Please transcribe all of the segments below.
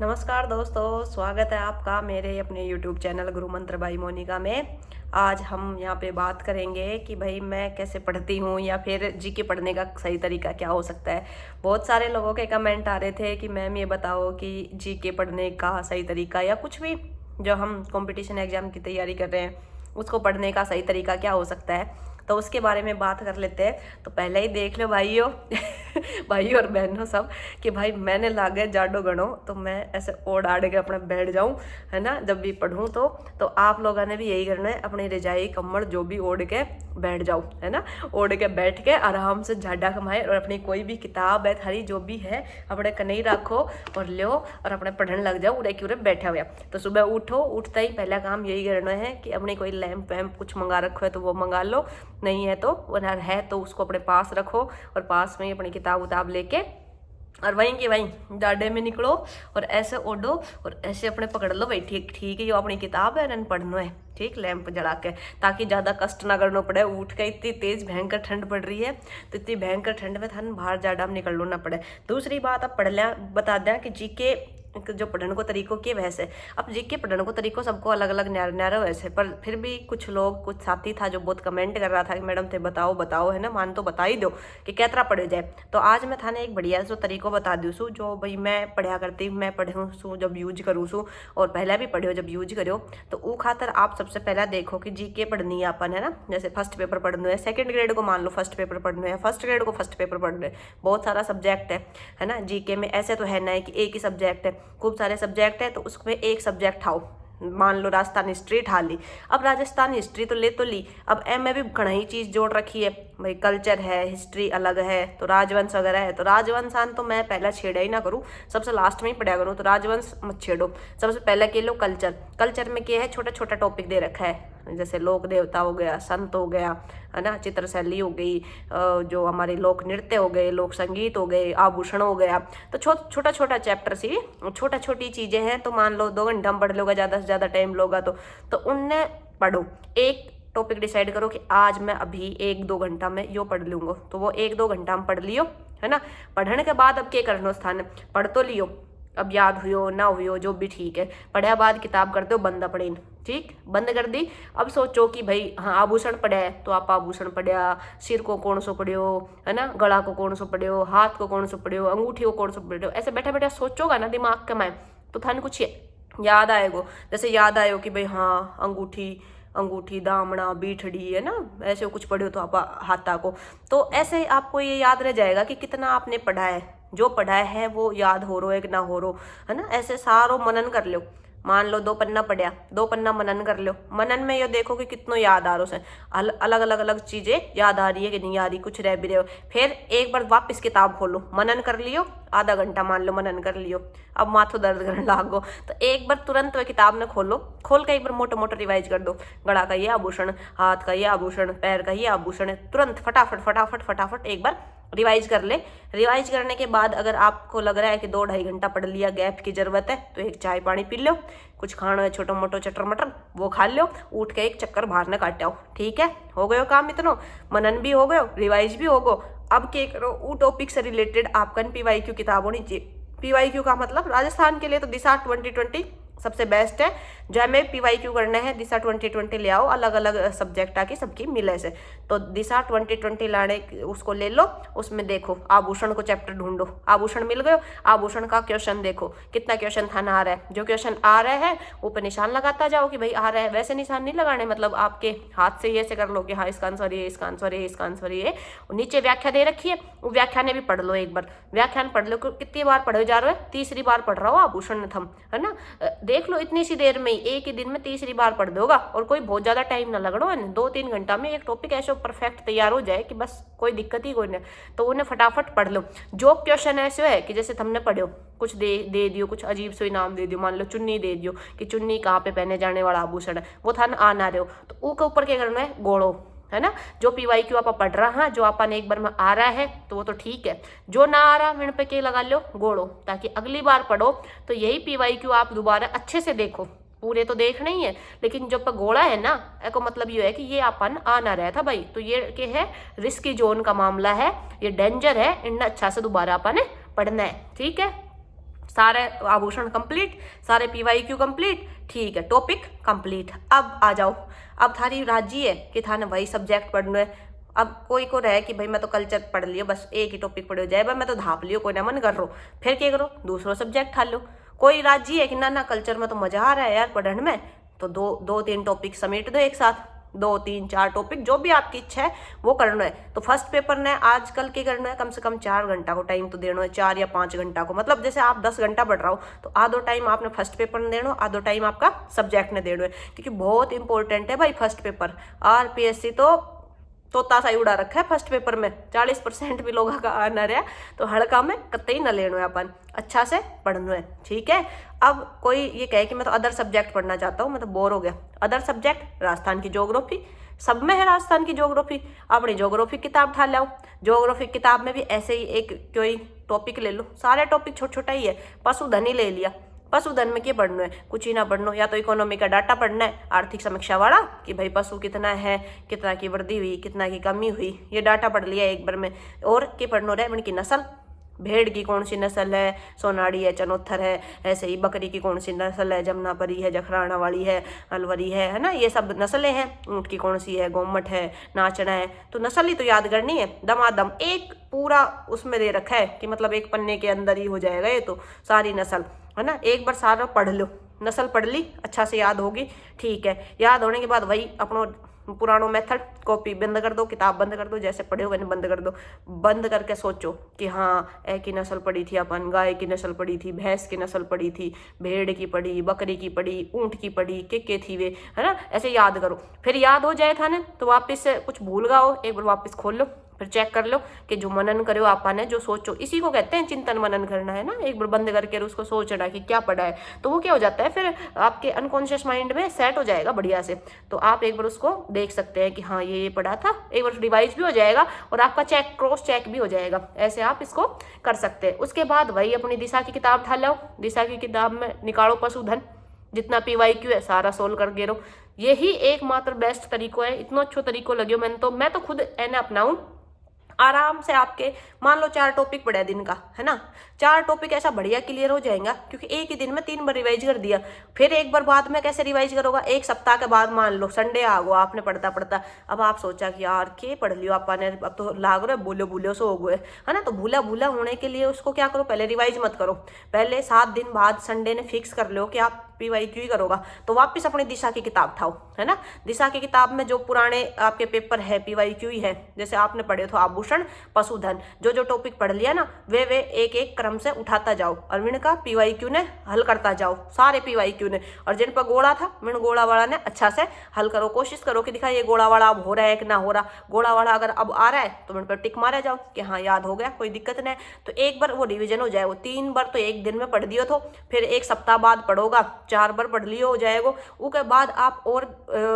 नमस्कार दोस्तों, स्वागत है आपका मेरे अपने YouTube चैनल गुरु मंत्र बाई मोनिका में। आज हम यहाँ पे बात करेंगे कि भाई मैं कैसे पढ़ती हूँ या फिर जीके पढ़ने का सही तरीका क्या हो सकता है। बहुत सारे लोगों के कमेंट आ रहे थे कि मैम ये बताओ कि जीके पढ़ने का सही तरीका या कुछ भी जो हम कंपटीशन एग्जाम की तैयारी कर रहे हैं उसको पढ़ने का सही तरीका क्या हो सकता है। तो उसके बारे में बात कर लेते हैं। तो पहले ही देख लो भाइयों भाइयों और बहनों सब कि भाई मैंने लागे जाडो गणो तो मैं ऐसे ओढ़ आड़ के अपना बैठ जाऊं, है ना, जब भी पढ़ूं तो आप लोगों ने भी यही करना है, अपनी रजाई कम्बल जो भी ओढ़ के बैठ जाओ, है ना। ओढ़ के बैठ के आराम से जाडा कमाए और अपनी कोई भी किताब है थारी जो भी है अपने कन्हई रखो और लो और अपने पढ़ने लग जाओ उड़े की उड़े बैठा हुआ। तो सुबह उठो, उठते ही पहला काम यही करना है कि अपनी कोई लैंप वैम्प कुछ मंगा रखो है तो वो मंगा लो, नहीं है तो अगर है तो उसको अपने पास रखो और पास में ही अपनी किताब उताब लेके और वहीं की वहीं जाडे में निकलो और ऐसे ओढ़ो और ऐसे अपने पकड़ लो भाई, ठीक ठीक है, ये अपनी किताब है पढ़ना है, ठीक, लैंप जला के, ताकि ज़्यादा कष्ट ना करना पड़े। उठ के इतनी तेज भयंकर ठंड पड़ रही है तो इतनी भयंकर ठंड में थान बाहर जाडा में निकलना ना पड़े। दूसरी बात, अब पढ़ लिया बता दें कि जीके जो पढ़ने को तरीकों के वैसे, अब जीके पढ़ने को तरीकों सबको अलग अलग न्यारा न्यारा वैसे, पर फिर भी कुछ लोग कुछ साथी था जो बहुत कमेंट कर रहा था कि मैडम थे बताओ बताओ, है ना, मान तो बता ही दो कि कैतरा पढ़े जाए। तो आज मैं थाने एक बढ़िया सो तरीको बता दूँ सू जो भाई मैं पढ़ा करती हूँ, मैं पढ़ूँ सू जब यूज करूँ सू और पहले भी पढ़ो जब यूज करो। तो वो खातर आप सबसे पहला देखो कि जीके पढ़नी है अपन, है ना। जैसे फर्स्ट पेपर पढ़ना है, सेकंड ग्रेड को मान लो फर्स्ट पेपर पढ़ना है, फर्स्ट ग्रेड को फर्स्ट पेपर पढ़ना है, बहुत सारा सब्जेक्ट है ना जीके में। ऐसे तो है ना कि एक ही सब्जेक्ट है, खूब सारे सब्जेक्ट है तो उसमें एक सब्जेक्ट खाओ। मान लो राजस्थान हिस्ट्री ठा ली, अब राजस्थान हिस्ट्री तो ली, अब एम में भी घनी चीज़ जोड़ रखी है भाई, कल्चर है, हिस्ट्री अलग है, तो राजवंश वगैरह है। तो राजवंशान तो मैं पहला छेड़ा ही ना करूँ, सबसे लास्ट में ही पढ़ा करूँ, तो राजवंश मत छेड़ो। सबसे पहले के लो कल्चर, कल्चर में क्या है, छोटा छोटा टॉपिक दे रखा है, जैसे लोक देवता हो गया, संत हो गया, है ना, चित्रशैली हो गई, जो हमारे लोक नृत्य हो गए, लोक संगीत हो गए, आभूषण हो गया। तो छोटा छोटा चैप्टर सी छोटा छोटी चीज़ें हैं, तो मान लो 2 घंटा में पढ़ लोगा, ज़्यादा से ज़्यादा टाइम लोगा तो उनने पढ़ो। एक टॉपिक डिसाइड करो कि आज मैं अभी 1-2 घंटा में यो पढ़ लूँगा, तो वो 1-2 घंटा में पढ़ लियो, है ना। पढ़ने के बाद अब क्या करना, स्थान पढ़ तो लियो, अब याद हुयो ना हुयो जो भी ठीक है, पढ़े बाद किताब कर दो बंद अपनी, ठीक, बंद कर दी। अब सोचो कि भाई हाँ आभूषण पढ़े है तो आप आभूषण पढ़िया, सिर को कौन सो पढ़ियो, है ना, गला को कौन सो पढ़ियो, हाथ को कौन सो पढ़ियो, अंगूठी को कौन सो पढ़ियो, ऐसे बैठे बैठे सोचोगा ना दिमाग के में तो थाने कुछ याद आएगो। जैसे याद आयो कि भाई हाँ अंगूठी, अंगूठी दामना बीठड़ी, है ना, ऐसे कुछ पढ़ो तो आप हाथा को, तो ऐसे आपको ये याद रह जाएगा कि कितना आपने पढ़ा है, जो पढ़ा है वो याद हो रो है कि ना हो रो, है ना। ऐसे सारो मनन कर लो, मान लो 2 पन्ना पढ़िया, 2 पन्ना मनन कर लो, मनन में ये देखो कि कितनो याद आ रहा है, अलग अलग अलग चीजें याद आ रही है कि नहीं आ रही, कुछ रह भी रहे हो। फिर एक बार वापस किताब खोलो, मनन कर लियो, आधा घंटा मान लो मनन कर लियो, अब माथो दर्द करने लागो तो एक बार तुरंत वह किताब ने खोलो, खोल के एक बार मोटा मोटा रिवाइज कर दो, गला का ये आभूषण, हाथ का ये आभूषण, पैर का ये आभूषण, तुरंत फटाफट फटाफट फटाफट एक बार रिवाइज कर ले। रिवाइज करने के बाद अगर आपको लग रहा है कि 2-2.5 घंटा पढ़ लिया, गैप की जरूरत है, तो एक चाय पानी पी लो, कुछ खाना है छोटा मोटो चटर मटर वो खा लो, उठ के एक चक्कर बाहर न काट आओ, ठीक है, हो गयो काम इतनो, मनन भी हो गयो, रिवाइज भी हो गो। अब क्या करो, वो टॉपिक से रिलेटेड आपका PYQ किताब होनी चाहिए। PYQ का मतलब राजस्थान के लिए तो दिशा 2020 सबसे बेस्ट है, जो हमें PYQ करना है दिशा 2020 ले आओ, अलग अलग सब्जेक्ट आके सबकी मिले से, तो दिशा 2020 लाने उसको ले लो, उसमें देखो आभूषण को चैप्टर ढूंढो, आभूषण मिल गयो, आभूषण का क्वेश्चन देखो कितना क्वेश्चन थाना आ रहा है, जो क्वेश्चन आ रहा है ऊपर निशान लगाता जाओ कि भाई आ रहा है, वैसे निशान नहीं लगाने, मतलब आपके हाथ से ही ऐसे कर लो कि हाँ इसका आंसर ये, इसका आंसर ये, इसका आंसर ये। नीचे व्याख्या दे रखी है, वो व्याख्याने भी पढ़ लो, एक बार व्याख्यान पढ़ लो, कितनी बार पढ़े जा रहे हो, तीसरी बार पढ़ रहा हो आभूषण थम, है ना, देख लो इतनी सी देर में ही, एक ही दिन में तीसरी बार पढ़ दोगा और कोई बहुत ज्यादा टाइम ना लगना है, 2-3 घंटा में एक टॉपिक ऐसे परफेक्ट तैयार हो जाए कि बस कोई दिक्कत ही कोई नहीं, तो उन्हें फटाफट पढ़ लो। जो क्वेश्चन ऐसे है कि जैसे तुमने पढ़ो कुछ दे दियो, कुछ अजीब से नाम दे दियो, मान लो चुन्नी दे दियो कि चुन्नी कहाँ पे पहने जाने वाला आभूषण है, वो था आ ना रहे हो तो ऊ के ऊपर क्या करना है, गोड़ो, है ना। जो PYQ आप पढ़ रहा है, जो अपन एक बार में आ रहा है तो वो तो ठीक है, जो ना आ रहा मेरे पे के लगा लो गोड़ो, ताकि अगली बार पढ़ो तो यही PYQ आप दोबारा अच्छे से देखो, पूरे तो देख नहीं है लेकिन जब गोड़ा है ना, को मतलब ये है कि ये अपन आ ना रहा था भाई, तो ये के है रिस्की जोन का मामला है, ये डेंजर है, इन्हें अच्छा से दोबारा अपन पढ़ना है, ठीक है। सारे आभूषण कंप्लीट, सारे PYQ कंप्लीट, ठीक है, टॉपिक कंप्लीट। अब आ जाओ, अब थारी राज्य है कि थाने वही सब्जेक्ट पढ़ना है। अब कोई को रहे कि भाई मैं तो कल्चर पढ़ लियो, बस एक ही टॉपिक पढ़ो जाए, भाई मैं तो धाप लियो, कोई ना मन कर रो, फिर क्या करो, दूसरो सब्जेक्ट ठा लो। कोई राज्य है कि ना कल्चर में तो मजा आ रहा है यार पढ़ने में, तो दो तीन टॉपिक समेट दो एक साथ, 2 3 4 टॉपिक जो भी आपकी इच्छा है वो करना है। तो फर्स्ट पेपर ने आजकल के करना है, कम से कम 4 घंटा को टाइम तो देना है, 4 या 5 घंटा को, मतलब जैसे आप 10 घंटा पढ़ रहा हो तो आधो टाइम आपने फर्स्ट पेपर ने देना, आधो टाइम आपका सब्जेक्ट ने देना है, क्योंकि बहुत इंपॉर्टेंट है भाई फर्स्ट पेपर। RPSC तो तोता सा ही उड़ा रखा है फर्स्ट पेपर में, 40% भी लोगों का आनर है, तो हड़का में कतई न लेना है, अपन अच्छा से पढ़ना है, ठीक है। अब कोई ये कहे कि मैं तो अदर सब्जेक्ट पढ़ना चाहता हूँ, मैं तो बोर हो गया, अदर सब्जेक्ट राजस्थान की ज्योग्राफी, सब में है राजस्थान की ज्योग्राफी, अपनी ज्योग्राफी किताब उठा लाओ। ज्योग्राफी किताब में भी ऐसे ही एक कोई टॉपिक ले लो, सारे टॉपिक छोटा छोटा ही है, पशुधन ही ले लिया। पशुधन में क्या पढ़ना है, कुछ ही ना पढ़ना, या तो इकोनॉमी का डाटा पढ़ना है, आर्थिक समीक्षा वाला कि भाई पशु कितना है, कितना की वृद्धि हुई, कितना की कमी हुई, ये डाटा पढ़ लिया एक बार में। और क्या पढ़ना है, इनकी नस्ल, भेड़ की कौन सी नस्ल है, सोनाड़ी है, चनोत्थर है, ऐसे ही बकरी की कौन सी नस्ल है, जमुनापरी है, जखराना वाली है, अलवरी है ना, ये सब नस्लें हैं। ऊँट की कौन सी है, गोमट है, नाचना है, तो नस्ल ही तो याद करनी है, दमादम एक पूरा उसमें दे रखा है कि मतलब एक पन्ने के अंदर ही हो जाएगा ये तो सारी नस्ल, है ना। एक बार सारा पढ़ लो, नस्ल पढ़ ली, अच्छा से याद होगी, ठीक है। याद होने के बाद वही अपना पुरानो मेथड, कॉपी बंद कर दो, किताब बंद कर दो, जैसे पढ़े हुए बंद कर दो, बंद करके सोचो कि हाँ ए की नस्ल पढ़ी थी अपन, गाय की नस्ल पढ़ी थी, भैंस की नस्ल पढ़ी थी, भेड़ की पढ़ी, बकरी की पढ़ी, ऊँट की पढ़ी, के थी वे, है ना। ऐसे याद करो, फिर याद हो जाए था ना तो वापस से कुछ भूल गए हो एक बार वापस खोल लो, फिर चेक कर लो कि जो मनन करो आपा ने, जो सोचो, इसी को कहते हैं चिंतन मनन करना, है ना। एक बार बंद करके उसको सोचना कि क्या पढ़ा है, तो वो क्या हो जाता है फिर आपके अनकॉन्शियस माइंड में सेट हो जाएगा बढ़िया से। तो आप एक बार उसको देख सकते हैं कि हाँ ये पढ़ा था, एक बार रिवाइज भी हो जाएगा और आपका चेक क्रॉस चेक भी हो जाएगा, ऐसे आप इसको कर सकते हैं। उसके बाद वही अपनी दिशा की किताब उठा लो, दिशा की किताब में निकालो पशुधन, जितना PYQ है सारा सोल्व कर गिरो। यही एकमात्र बेस्ट तरीको है, इतना अच्छा तरीको लगे मैं तो खुद एने अपनाऊं। आराम से आपके मान लो 4 टॉपिक पढ़ा दिन का, है ना, 4 टॉपिक ऐसा बढ़िया क्लियर हो जाएगा, क्योंकि एक ही दिन में 3 बार रिवाइज कर दिया। फिर एक बार बाद में कैसे रिवाइज करोगा, एक सप्ताह के बाद मान लो संडे आ गो, आपने पढ़ता पढ़ता अब आप सोचा कि यार के पढ़ लियो आपने, अब तो लाग रहे भूलो सो हो गए, है ना। तो भूला होने के लिए उसको क्या करो, पहले रिवाइज मत करो, पहले 7 दिन बाद संडे ने फिक्स कर लो कि आप PYQ ही करोगा, तो वापस अपनी दिशा की किताब उठाओ, है ना। दिशा की किताब में जो पुराने आपके पेपर है PYQ ही है, जैसे आपने पढ़े तो आभूषण, पशुधन, जो टॉपिक पढ़ लिया ना वे एक एक क्रम से उठाता जाओ और इनका PYQ ने हल करता जाओ, सारे PYQ ने। और जिन पर गोड़ा था मिन गोड़ा वाला ने अच्छा से हल करो, कोशिश करो कि दिखा ये गोड़ा वाला अब हो रहा है कि ना हो रहा। गोड़ा वाला अगर अब आ रहा है तो मिन पर टिक मारे जाओ कि हाँ याद हो गया, कोई दिक्कत नहीं। तो एक बार वो रिविजन हो जाए, वो 3 बार तो एक दिन में पढ़ दियो, तो फिर एक सप्ताह बाद पढ़ोगा, 4 बार पढ़ लियो हो जाएगा। उसके बाद आप और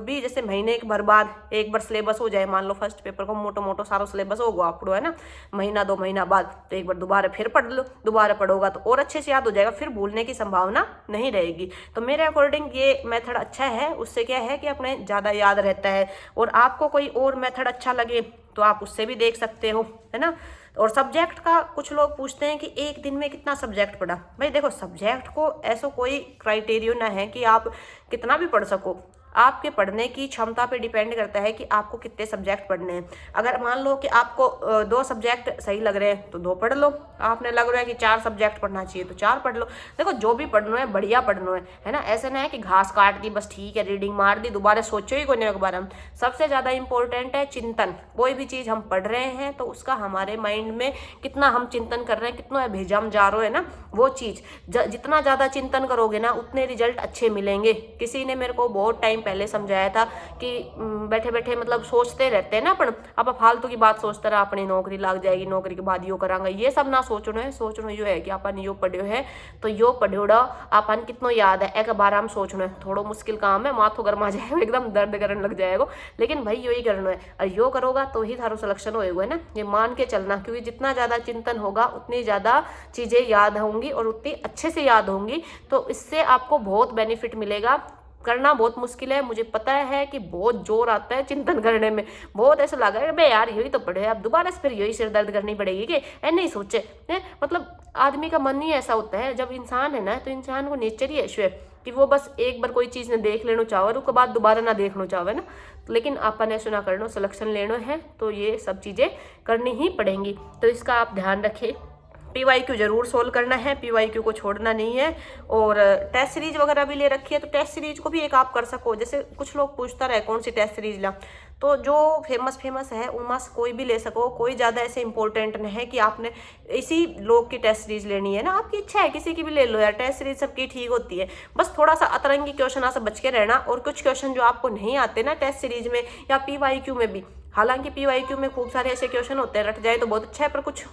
भी जैसे महीने एक बार बाद एक बार सिलेबस हो जाए, मान लो फर्स्ट पेपर को मोटो सारो सिलेबस होगा आपको, है ना, महीना 2 महीना बाद, तो एक बार दोबारा फिर पढ़ लो, दोबारा पढ़ोगा तो और अच्छे से याद हो जाएगा, फिर भूलने की संभावना नहीं रहेगी। तो मेरे अकॉर्डिंग ये मेथड अच्छा है, उससे क्या है कि अपने ज़्यादा याद रहता है। और आपको कोई और मेथड अच्छा लगे तो आप उससे भी देख सकते हो, है ना। और सब्जेक्ट का कुछ लोग पूछते हैं कि एक दिन में कितना सब्जेक्ट पढ़ा। भाई देखो, सब्जेक्ट को ऐसा कोई क्राइटेरिया ना है कि आप कितना भी पढ़ सको, आपके पढ़ने की क्षमता पे डिपेंड करता है कि आपको कितने सब्जेक्ट पढ़ने हैं। अगर मान लो कि आपको 2 सब्जेक्ट सही लग रहे हैं तो 2 पढ़ लो, आपने लग रहा है कि 4 सब्जेक्ट पढ़ना चाहिए तो 4 पढ़ लो। देखो जो भी पढ़ना है बढ़िया पढ़ना है ना, ऐसे ना है कि घास काट दी बस ठीक है, रीडिंग मार दी, दोबारा सोचो ही कोई नहीं के बारे में। सबसे ज़्यादा इंपॉर्टेंट है चिंतन। कोई भी चीज़ हम पढ़ रहे हैं तो उसका हमारे माइंड में कितना हम चिंतन कर रहे हैं, कितना भेजा हम जा रहे हैं ना, वो चीज़ जितना ज़्यादा चिंतन करोगे ना उतने रिजल्ट अच्छे मिलेंगे। किसी ने मेरे को बहुत टाइम पहले समझाया था कि बैठे बैठे मतलब सोचते रहते हैं ना अपन, अब फालतू की बात सोचते रहा, अपनी नौकरी लग जाएगी, नौकरी के बाद यो करांगा, ये सब ना सोचना है। सोचना यो है कि अपन यो पढ़्यो है तो यो पढ़्योड़ा अपन कितना याद है, एक बार हम सोचना है। थोड़ा मुश्किल काम है, माथो गरमा जाएगा, एकदम दर्द करने लग जाएगा, लेकिन भाई यो ही करना है। और यो करोगा तो ही थारो सिलेक्शन होएगा, है ना, ये मान के चलना। क्योंकि जितना ज़्यादा चिंतन होगा उतनी ज़्यादा चीज़ें याद होंगी और उतनी अच्छे से याद होंगी, तो इससे आपको बहुत बेनिफिट मिलेगा। करना बहुत मुश्किल है। मुझे पता है कि बहुत जोर आता है चिंतन करने में, बहुत ऐसा लगा है बे यार यही तो पढ़े, अब दोबारा से फिर यही सिर दर्द करनी पड़ेगी कि नहीं सोचे है। मतलब आदमी का मन ही ऐसा होता है, जब इंसान है ना तो इंसान को नेचर ही ऐसे है कि वो बस एक बार कोई चीज़ ने देख लेना चाहो और उसके बाद दोबारा ना देखना चाहो ना। लेकिन अपन ऐसा ना करना, सिलेक्शन लेना है तो ये सब चीज़ें करनी ही पड़ेंगी। तो इसका आप ध्यान रखें। PYQ जरूर सोल्व करना है, PYQ को छोड़ना नहीं है। और टेस्ट सीरीज वगैरह भी ले रखी है, तो टेस्ट सीरीज को भी एक आप कर सको। जैसे कुछ लोग पूछता रहे कौन सी टेस्ट सीरीज ला, तो जो फेमस है उनमें से कोई भी ले सको, कोई ज़्यादा ऐसे इंपॉर्टेंट नहीं है कि आपने इसी लोग की टेस्ट सीरीज लेनी है ना। आपकी इच्छा है किसी की भी ले लो यार, टेस्ट सीरीज सबकी ठीक होती है। बस थोड़ा सा अतरंगी क्वेश्चन से बच के रहना, और कुछ क्वेश्चन जो आपको नहीं आते ना टेस्ट सीरीज में या PYQ में भी, हालांकि PYQ में खूब सारे ऐसे क्वेश्चन होते हैं, रट जाए तो बहुत अच्छा है, पर कुछ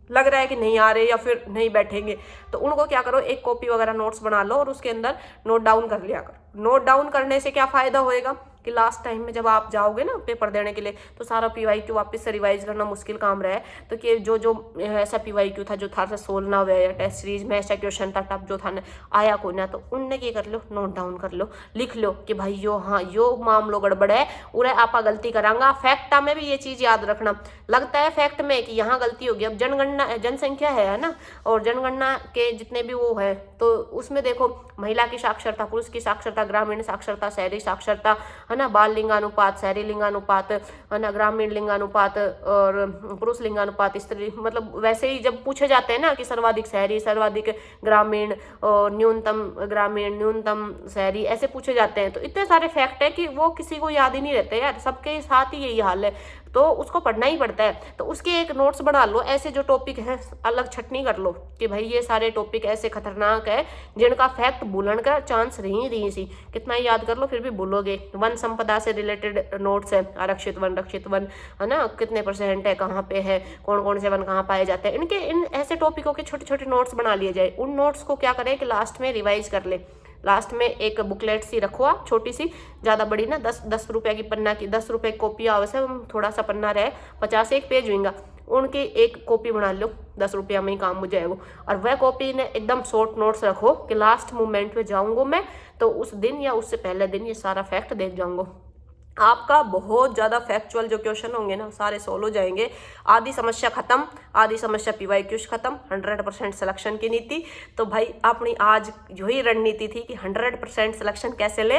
लग रहा है कि नहीं आ रहे या फिर नहीं बैठेंगे, तो उनको क्या करो, एक कॉपी वगैरह नोट्स बना लो और उसके अंदर नोट डाउन कर लिया करो। नोट डाउन करने से क्या फ़ायदा होएगा कि लास्ट टाइम में जब आप जाओगे ना पेपर देने के लिए, तो सारा PYQ वापस से रिवाइज करना मुश्किल काम रहा है। तो कि जो जो ऐसा PYQ था जो था सोल्व ना हुआ, या टेस्ट सीरीज में ऐसा क्वेश्चन था टफ जो था ना आया को ना, तो उनने क्या कर लो, नोट डाउन कर लो, लिख लो कि भाई यो हाँ यो मामलो गड़बड़ है, उरे आपा गलती करांगा। फैक्टा में भी ये चीज़ याद रखना, लगता है फैक्ट में कि यहाँ गलती होगी। अब जनगणना जनसंख्या है ना, और जनगणना के जितने भी वो है, तो उसमें देखो महिला की साक्षरता, पुरुष की साक्षरता, ग्रामीण साक्षरता, शहरी साक्षरता, है ना, बाल लिंगानुपात, शहरी लिंगानुपात, है ना, ग्रामीण लिंगानुपात और पुरुष लिंगानुपात, स्त्री, मतलब वैसे ही जब पूछे जाते हैं ना कि सर्वाधिक शहरी, सर्वाधिक ग्रामीण और न्यूनतम ग्रामीण, न्यूनतम शहरी, ऐसे पूछे जाते हैं। तो इतने सारे फैक्ट है कि वो किसी को याद ही नहीं रहते यार, सबके साथ ही यही हाल है, तो उसको पढ़ना ही पड़ता है। तो उसके एक नोट्स बना लो, ऐसे जो टॉपिक हैं अलग छटनी कर लो कि भाई ये सारे टॉपिक ऐसे खतरनाक है जिनका फैक्ट भूलने का चांस रही सी, कितना ही याद कर लो फिर भी भूलोगे। वन संपदा से रिलेटेड नोट्स है, आरक्षित वन, रक्षित वन, है ना, कितने % है, कहाँ पे है, कौन कौन से वन कहाँ पाए जाते हैं, इनके इन ऐसे टॉपिकों के छोटे छोटे नोट्स बना लिए जाए। उन नोट्स को क्या करें कि लास्ट में रिवाइज कर ले। लास्ट में एक बुकलेट सी रखो आप, छोटी सी, ज़्यादा बड़ी ना, 10 रुपये की पन्ना की, 10 रुपये की कॉपी आवश्य, थोड़ा सा पन्ना रहे, 51 पेज होंगे, उनकी एक कॉपी बना लो, 10 रुपया में ही काम हो जाए वो। और वह कॉपी ने एकदम शॉर्ट नोट्स रखो कि लास्ट मोमेंट में जाऊँगा मैं तो उस दिन या उससे पहले दिन ये सारा फैक्ट देख जाऊँगा। आपका बहुत ज़्यादा फैक्चुअल जो क्वेश्चन होंगे ना सारे सोल्व हो जाएंगे। आधी समस्या खत्म, आधी समस्या PYQ खत्म, 100% सिलेक्शन की नीति। तो भाई अपनी आज जो ही रणनीति थी कि 100% सिलेक्शन कैसे ले,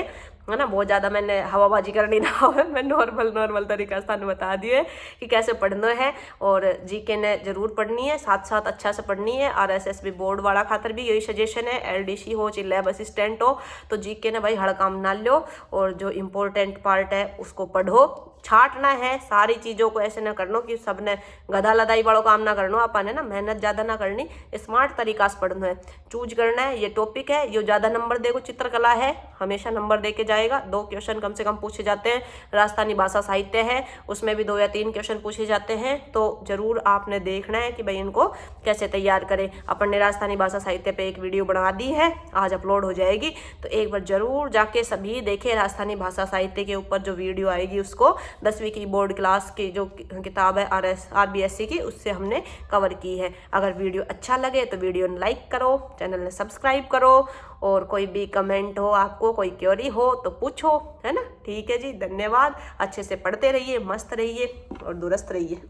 है ना, बहुत ज़्यादा मैंने हवाबाजी करनी ना हो, मैं नॉर्मल तरीका से बता दिए कि कैसे पढ़ना है। और GK ने जरूर पढ़नी है, साथ साथ अच्छा से पढ़नी है। RSSB बोर्ड वाला खातर भी यही सजेशन है, LDC हो चाहे लैब असिस्टेंट हो, तो GK ने भाई हड़ काम ना लो, और जो इम्पोर्टेंट पार्ट है उसको पढ़ो। छाटना है सारी चीज़ों को, ऐसे ना करनो कि सबने गधा लदाई वालों काम ना करनो, अपन है ना मेहनत ज़्यादा ना करनी, स्मार्ट तरीका से पढ़ना है, चूज करना है। ये टॉपिक है, ये ज़्यादा नंबर देखो, चित्रकला है हमेशा नंबर दे के जाएगा, 2 क्वेश्चन कम से कम पूछे जाते हैं। राजस्थानी भाषा साहित्य है, उसमें भी 2 या 3 क्वेश्चन पूछे जाते हैं। तो जरूर आपने देखना है कि भाई इनको कैसे तैयार करें। अपन ने राजस्थानी भाषा साहित्य पे एक वीडियो बना दी है, आज अपलोड हो जाएगी, तो एक बार जरूर जाके सभी देखें। राजस्थानी भाषा साहित्य के ऊपर जो वीडियो आएगी उसको 10वीं की बोर्ड क्लास की जो किताब है RBSC की, उससे हमने कवर की है। अगर वीडियो अच्छा लगे तो वीडियो ने लाइक करो, चैनल ने सब्सक्राइब करो, और कोई भी कमेंट हो, आपको कोई क्वेरी हो तो पूछो, है ना। ठीक है जी, धन्यवाद। अच्छे से पढ़ते रहिए, मस्त रहिए और दुरुस्त रहिए।